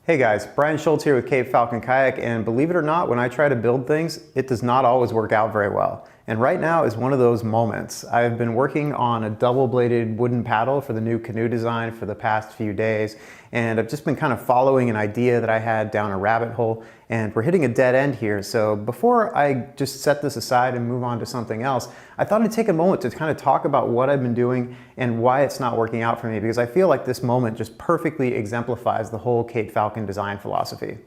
Hey guys, Brian Schultz here with Cape Falcon Kayak, and believe it or not, when I try to build things, it does not always work out very well. And right now is one of those moments. I've been working on a double-bladed wooden paddle for the new Canoe design for the past few days, and I've just been kind of following an idea that I had down a rabbit hole, and we're hitting a dead end here. So before I just set this aside and move on to something else, I thought I'd take a moment to kind of talk about what I've been doing and why it's not working out for me, because I feel like this moment just perfectly exemplifies the whole Cape Falcon design philosophy.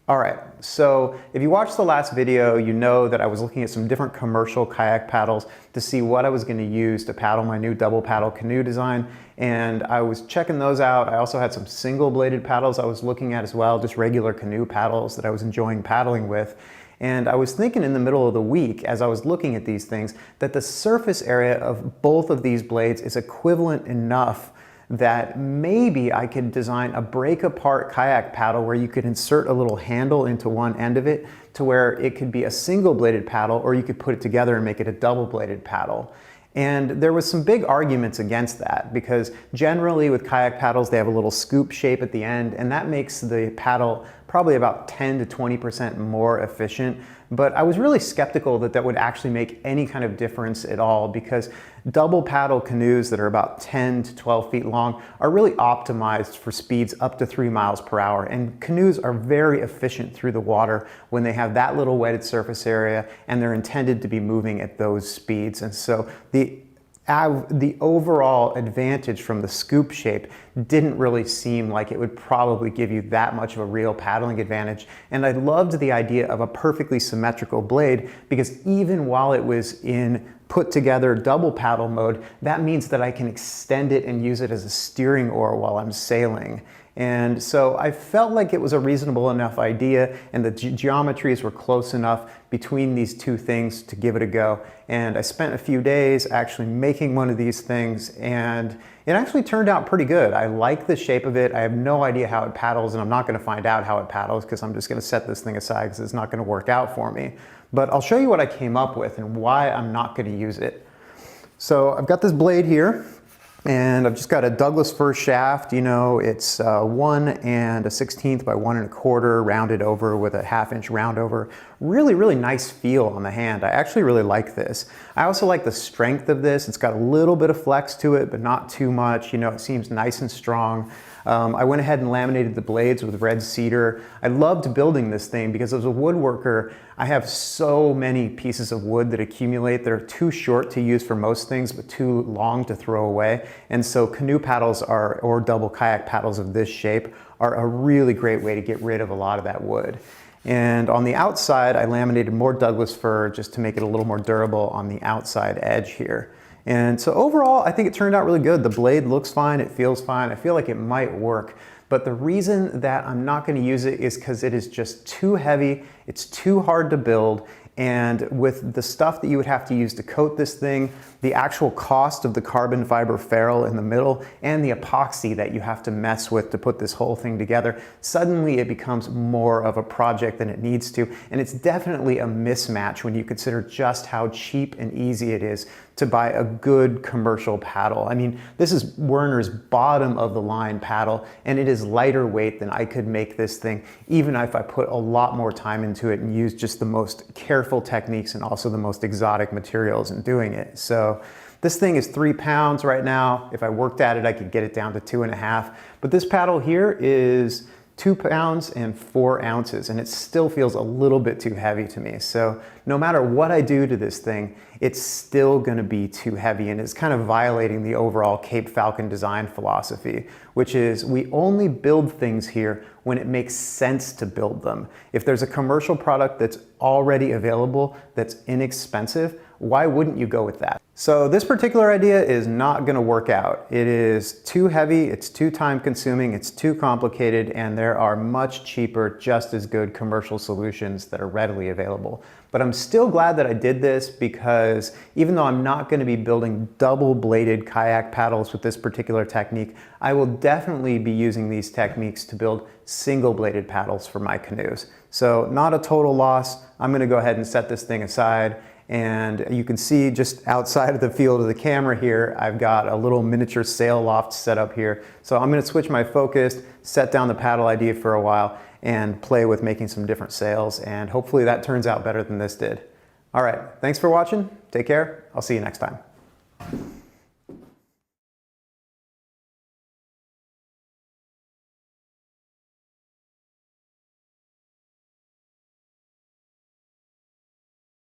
All right, so if you watched the last video, you know that I was looking at some different commercial kayak paddles to see what I was going to use to paddle my new double paddle canoe design, and I was checking those out. I also had some single bladed paddles I was looking at as well, just regular canoe paddles that I was enjoying paddling with. And I was thinking in the middle of the week, as I was looking at these things, that the surface area of both of these blades is equivalent enough that maybe I could design a break apart kayak paddle where you could insert a little handle into one end of it to where it could be a single bladed paddle, or you could put it together and make it a double bladed paddle. And there was some big arguments against that, because generally with kayak paddles they have a little scoop shape at the end, and that makes the paddle probably about 10 to 20% more efficient. But I was really skeptical that that would actually make any kind of difference at all, because double paddle canoes that are about 10 to 12 feet long are really optimized for speeds up to 3 miles per hour. And canoes are very efficient through the water when they have that little wetted surface area and they're intended to be moving at those speeds. And so the overall advantage from the scoop shape didn't really seem like it would probably give you that much of a real paddling advantage. And I loved the idea of a perfectly symmetrical blade, because even while it was in put together double paddle mode, that means that I can extend it and use it as a steering oar while I'm sailing. And so I felt like it was a reasonable enough idea, and the geometries were close enough between these two things to give it a go. And I spent a few days actually making one of these things, and it actually turned out pretty good. I like the shape of it. I have no idea how it paddles, and I'm not going to find out how it paddles because I'm just going to set this thing aside because it's not going to work out for me. But I'll show you what I came up with and why I'm not going to use it. So I've got this blade here, and I've just got a Douglas fir shaft. You know, it's 1 1/16 by 1 1/4 rounded over with a 1/2 inch round over. Really, really nice feel on the hand. I actually really like this. I also like the strength of this. It's got a little bit of flex to it, but not too much. You know, it seems nice and strong. I went ahead and laminated the blades with red cedar. I loved building this thing because as a woodworker, I have so many pieces of wood that accumulate. They're too short to use for most things, but too long to throw away. And so canoe paddles or double kayak paddles of this shape are a really great way to get rid of a lot of that wood. And on the outside, I laminated more Douglas fir just to make it a little more durable on the outside edge here. And so overall, I think it turned out really good. The blade looks fine, it feels fine. I feel like it might work. But the reason that I'm not going to use it is because it is just too heavy, it's too hard to build, and with the stuff that you would have to use to coat this thing, the actual cost of the carbon fiber ferrule in the middle, and the epoxy that you have to mess with to put this whole thing together, suddenly it becomes more of a project than it needs to. And it's definitely a mismatch when you consider just how cheap and easy it is to buy a good commercial paddle. I mean, this is Werner's bottom of the line paddle, and it is lighter weight than I could make this thing, even if I put a lot more time into it and use just the most careful techniques and also the most exotic materials in doing it. So this thing is 3 pounds right now. If I worked at it, I could get it down to 2.5. But this paddle here is 2 pounds and 4 ounces, and it still feels a little bit too heavy to me. So no matter what I do to this thing, it's still gonna be too heavy, and it's kind of violating the overall Cape Falcon design philosophy, which is we only build things here when it makes sense to build them. If there's a commercial product that's already available, that's inexpensive, why wouldn't you go with that? So this particular idea is not going to work out. It is too heavy, it's too time consuming, it's too complicated, and there are much cheaper, just as good commercial solutions that are readily available. But I'm still glad that I did this, because even though I'm not going to be building double-bladed kayak paddles with this particular technique, I will definitely be using these techniques to build single-bladed paddles for my canoes. So not a total loss. I'm going to go ahead and set this thing aside And you can see just outside of the field of the camera here, I've got a little miniature sail loft set up here. So I'm gonna switch my focus, set down the paddle idea for a while, and play with making some different sails, and hopefully that turns out better than this did. All right, thanks for watching. Take care. I'll see you next time.